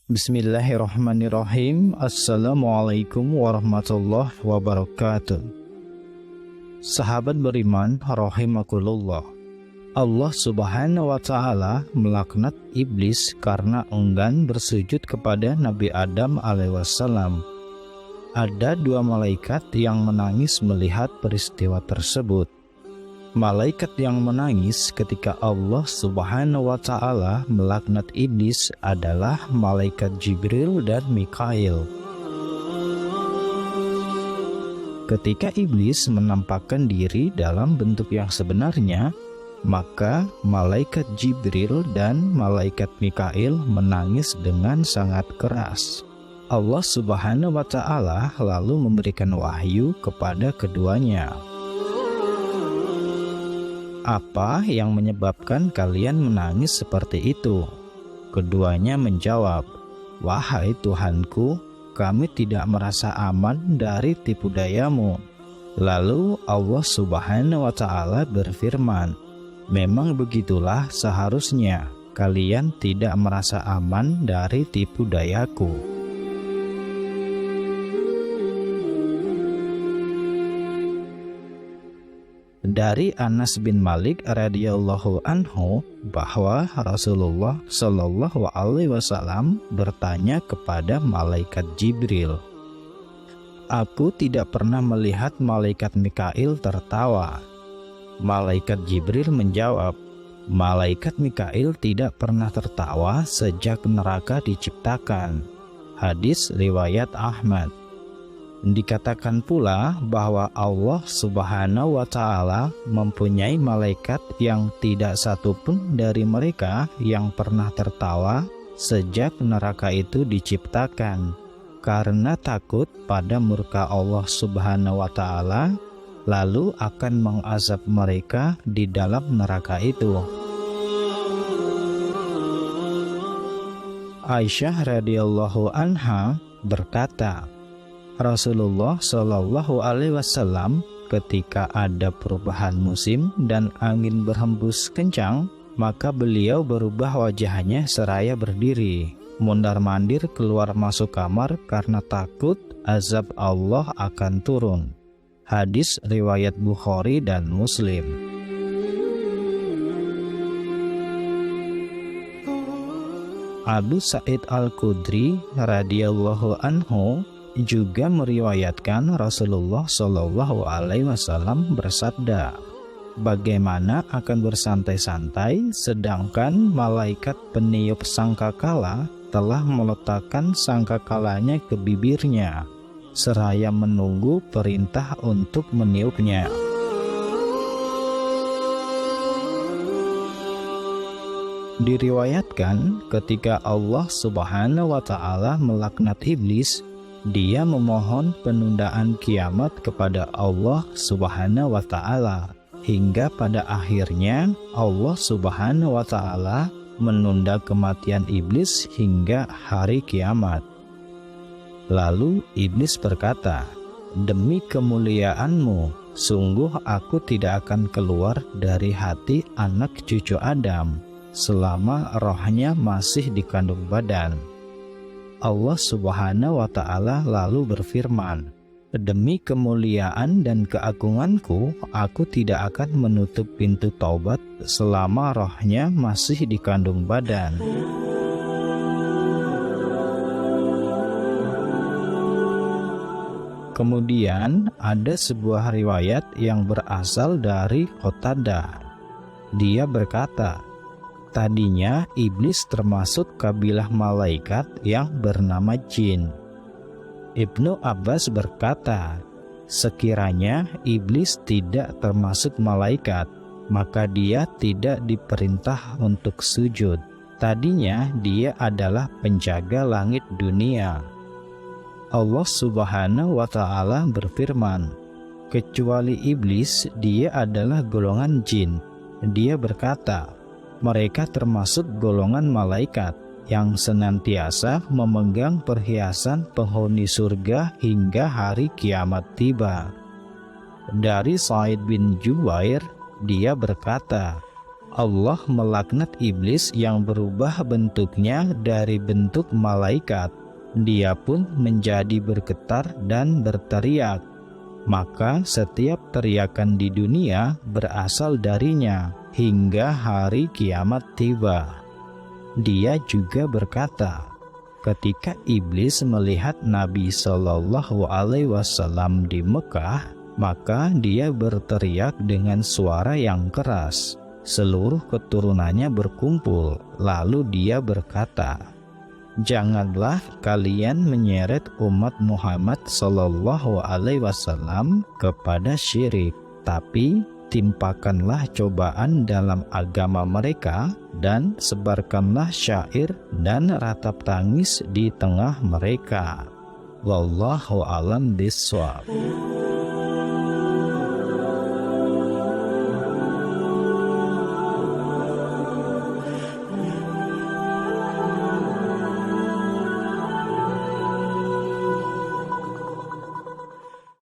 Bismillahirrahmanirrahim. Assalamualaikum warahmatullahi wabarakatuh. Sahabat beriman rahimakumullah, Allah subhanahu wa ta'ala melaknat iblis karena enggan bersujud kepada Nabi Adam alaihissalam. Ada dua malaikat yang menangis melihat peristiwa tersebut. Malaikat yang menangis ketika Allah subhanahu wa ta'ala melaknat iblis adalah malaikat Jibril dan Mikail. Ketika iblis menampakkan diri dalam bentuk yang sebenarnya, maka malaikat Jibril dan malaikat Mikail menangis dengan sangat keras. Allah subhanahu wa ta'ala lalu memberikan wahyu kepada keduanya. Apa yang menyebabkan kalian menangis seperti itu? Keduanya menjawab, "Wahai Tuhanku, kami tidak merasa aman dari tipu dayamu." Lalu Allah subhanahu wa ta'ala berfirman, "Memang begitulah seharusnya kalian tidak merasa aman dari tipu dayaku." Dari Anas bin Malik radhiyallahu anhu bahwa Rasulullah shallallahu alaihi wasallam bertanya kepada malaikat Jibril, "Aku tidak pernah melihat malaikat Mikail tertawa." Malaikat Jibril menjawab, "Malaikat Mikail tidak pernah tertawa sejak neraka diciptakan." Hadis riwayat Ahmad. Dikatakan pula bahwa Allah subhanahu wa ta'ala mempunyai malaikat yang tidak satupun dari mereka yang pernah tertawa sejak neraka itu diciptakan, karena takut pada murka Allah subhanahu wa ta'ala, lalu akan mengazab mereka di dalam neraka itu. Aisyah radhiyallahu anha berkata, Rasulullah shallallahu alaihi wasallam ketika ada perubahan musim dan angin berhembus kencang, maka beliau berubah wajahnya seraya berdiri, mondar-mandir keluar masuk kamar karena takut azab Allah akan turun. Hadis riwayat Bukhari dan Muslim. Abu Sa'id Al-Khudri radhiyallahu anhu juga meriwayatkan Rasulullah shallallahu alaihi wasallam bersabda, "Bagaimana akan bersantai-santai sedangkan malaikat peniup sangkakala telah meletakkan sangkakalanya ke bibirnya, seraya menunggu perintah untuk meniupnya." Diriwayatkan ketika Allah subhanahu wa ta'ala melaknat iblis, dia memohon penundaan kiamat kepada Allah subhanahu wa ta'ala, hingga pada akhirnya Allah subhanahu wa ta'ala menunda kematian iblis hingga hari kiamat. Lalu iblis berkata, "Demi kemuliaanmu, sungguh aku tidak akan keluar dari hati anak cucu Adam selama rohnya masih dikandung badan." Allah subhanahu wa ta'ala lalu berfirman, "Demi kemuliaan dan keagunganku, aku tidak akan menutup pintu taubat selama rohnya masih dikandung badan." Kemudian ada sebuah riwayat yang berasal dari Qatadah. Dia berkata, tadinya iblis termasuk kabilah malaikat yang bernama jin. Ibnu Abbas berkata, sekiranya iblis tidak termasuk malaikat, maka dia tidak diperintah untuk sujud. Tadinya dia adalah penjaga langit dunia. Allah subhanahu wa ta'ala berfirman, kecuali iblis, dia adalah golongan jin. Dia berkata, mereka termasuk golongan malaikat yang senantiasa memegang perhiasan penghuni surga hingga hari kiamat tiba. Dari Sa'id bin Jubair, dia berkata, Allah melaknat iblis yang berubah bentuknya dari bentuk malaikat. Dia pun menjadi bergetar dan berteriak. Maka setiap teriakan di dunia berasal darinya hingga hari kiamat tiba. Dia juga berkata, ketika iblis melihat Nabi Shallallahu Alaihi Wasallam di Mekah, maka dia berteriak dengan suara yang keras. Seluruh keturunannya berkumpul, lalu dia berkata, "Janganlah kalian menyeret umat Muhammad Shallallahu Alaihi Wasallam kepada syirik, tapi timpakanlah cobaan dalam agama mereka dan sebarkanlah syair dan ratap tangis di tengah mereka." Wallahu a'lam bishawab.